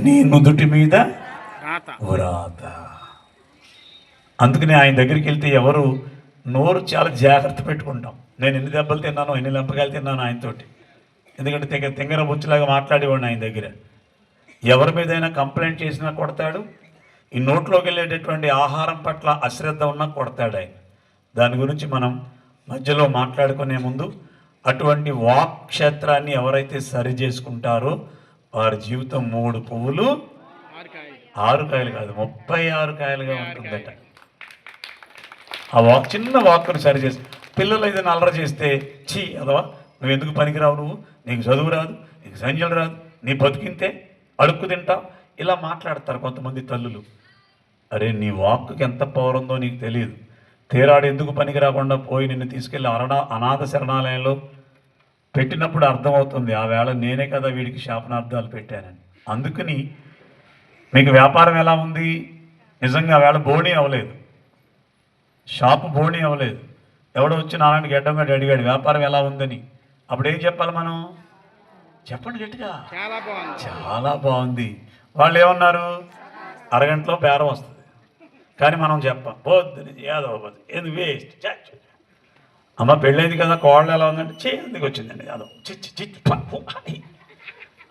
నీ నుదుటి మీద వ్రాత. అందుకని ఆయన దగ్గరికి వెళ్తే ఎవరు నోరు చాలా జాగ్రత్త పెట్టుకుంటాం. నేను ఎన్ని దెబ్బలు తిన్నానో, ఎన్ని లంపకాయలు తిన్నాను ఆయనతోటి. ఎందుకంటే తెంగర బుచ్చిలాగా మాట్లాడేవాడిని ఆయన దగ్గర. ఎవరి మీదైనా కంప్లైంట్ చేసినా కొడతాడు. ఈ నోట్లోకి వెళ్ళేటటువంటి ఆహారం పట్ల అశ్రద్ధ ఉన్నా కొడతాడు ఆయన. దాని గురించి మనం మధ్యలో మాట్లాడుకునే ముందు అటువంటి వాక్ క్షేత్రాన్ని ఎవరైతే సరి చేసుకుంటారో వారి జీవితం 3 పువ్వులు 6 కాయలు కాదు 36 కాయలుగా ఉంటుందట. ఆ వాక్, చిన్న వాక్ను సరి చేసి పిల్లలు ఏదైనా అల్లరి చేస్తే చీ అదవా నువ్వు ఎందుకు పనికిరావు, నువ్వు నీకు చదువు రాదు, నీకు సంజలు రాదు, నీ బతుకింతే, అడుక్కు తింటావు, ఇలా మాట్లాడతారు కొంతమంది తల్లులు. అరే నీ వాక్కి ఎంత పవర్ ఉందో నీకు తెలియదు. తీరాడు ఎందుకు పనికి రాకుండా పోయి నిన్ను తీసుకెళ్ళి అనాథ శరణాలయంలో పెట్టినప్పుడు అర్థమవుతుంది, ఆ వేళ నేనే కదా వీడికి శాపనార్థాలు పెట్టానని. అందుకని మీకు వ్యాపారం ఎలా ఉంది? నిజంగా ఆ వేళ బోణీ అవ్వలేదు, షాపు బోణీ అవ్వలేదు. ఎవడో వచ్చి నారాయణకి గడ్డంగా అడిగాడు వ్యాపారం ఎలా ఉందని. అప్పుడు ఏం చెప్పాలి మనం? చెప్పండి గట్టిగా, చాలా బాగుంది. వాళ్ళు ఏమన్నారు? అరగంటలో బేరం వస్తుంది. కానీ మనం చెప్పాం పోద్దు ఏదో ఏది వేస్ట్. అమ్మ పెళ్ళైంది కదా, కోళ్ళు ఎలా ఉందంటే చే ఎందుకు వచ్చిందండి అదో చిచ్చి చిచ్చి.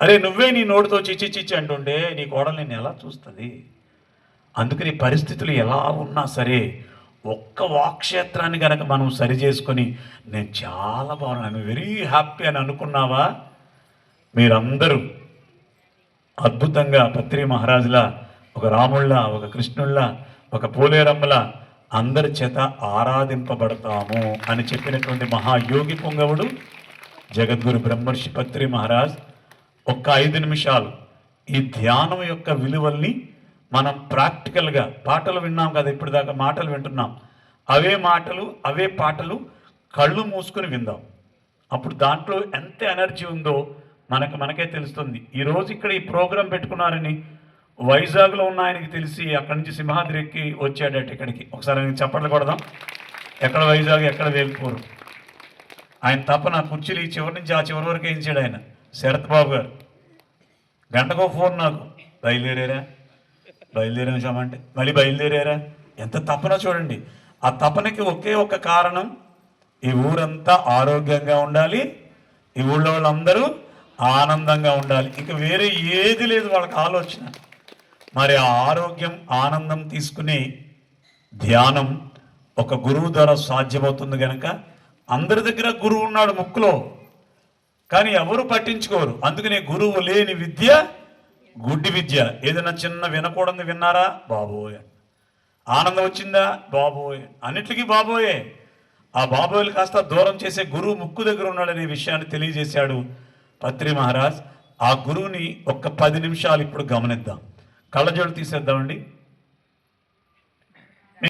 అరే నువ్వే నీ నోటితో చిచ్చి చిచ్చి అంటుంటే నీ కోడలు నేను ఎలా చూస్తుంది? అందుకని పరిస్థితులు ఎలా ఉన్నా సరే ఒక్క వాక్క్షేత్రాన్ని కనుక మనం సరి చేసుకొని నేను చాలా బాగున్నాను, వెరీ హ్యాపీ అని అనుకున్నావా, మీరందరూ అద్భుతంగా పత్రి మహారాజులా, ఒక రాముళ్ళ, ఒక కృష్ణుళ్ళ, ఒక పోలేరమ్మల అందరి చేత ఆరాధింపబడతాము అని చెప్పినటువంటి మహాయోగి పొంగవుడు జగద్గురు బ్రహ్మర్షి పత్రి మహారాజ్. ఒక్క 5 నిమిషాలు ఈ ధ్యానం యొక్క విలువల్ని మనం ప్రాక్టికల్గా, పాటలు విన్నాం కదా ఇప్పుడు దాకా, మాటలు వింటున్నాం, అవే మాటలు అవే పాటలు కళ్ళు మూసుకొని విందాం. అప్పుడు దాంట్లో ఎంత ఎనర్జీ ఉందో మనకే తెలుస్తుంది. ఈరోజు ఇక్కడ ఈ ప్రోగ్రాం పెట్టుకున్నారని వైజాగ్లో ఉన్న ఆయనకి తెలిసి అక్కడి నుంచి సింహాద్రి ఎక్కి వచ్చాడట ఇక్కడికి. ఒకసారి ఆయనకి చప్పట్లు కొడదాం. ఎక్కడ వైజాగ్, ఎక్కడ వేల్పూరు. ఆయన తప్ప నా కుర్చీలు ఈ చివరి నుంచి ఆ చివరి వరకు వేయించాడు ఆయన. శరత్ బాబు గారు గంటకో ఫోన్ నాకు, బయలుదేరామంటే మళ్ళీ బయలుదేరారా. ఎంత తపన చూడండి. ఆ తపనకి ఒకే ఒక కారణం, ఈ ఊరంతా ఆరోగ్యంగా ఉండాలి, ఈ ఊళ్ళో వాళ్ళందరూ ఆనందంగా ఉండాలి. ఇంకా వేరే ఏది లేదు వాళ్ళకి ఆలోచన. మరి ఆ ఆరోగ్యం, ఆనందం తీసుకునే ధ్యానం ఒక గురువు ద్వారా సాధ్యమవుతుంది కనుక అందరి దగ్గర గురువు ఉన్నాడు ముక్కులో, కానీ ఎవరు పట్టించుకోరు. అందుకనే గురువు లేని విద్య గుడ్డి విద్య. ఏదైనా చిన్న వినకూడదు విన్నారా, బాబోయ్. ఆనందం వచ్చిందా, బాబోయ్. అన్నిటికీ బాబోయే. ఆ బాబోయ్లు కాస్త దూరం చేసే గురువు ముక్కు దగ్గర ఉన్నాడనే విషయాన్ని తెలియజేశాడు పత్రి మహారాజ్. ఆ గురువుని ఒక్క 10 నిమిషాలు ఇప్పుడు గమనిద్దాం. కళ్ళజోడు తీసేద్దామండి.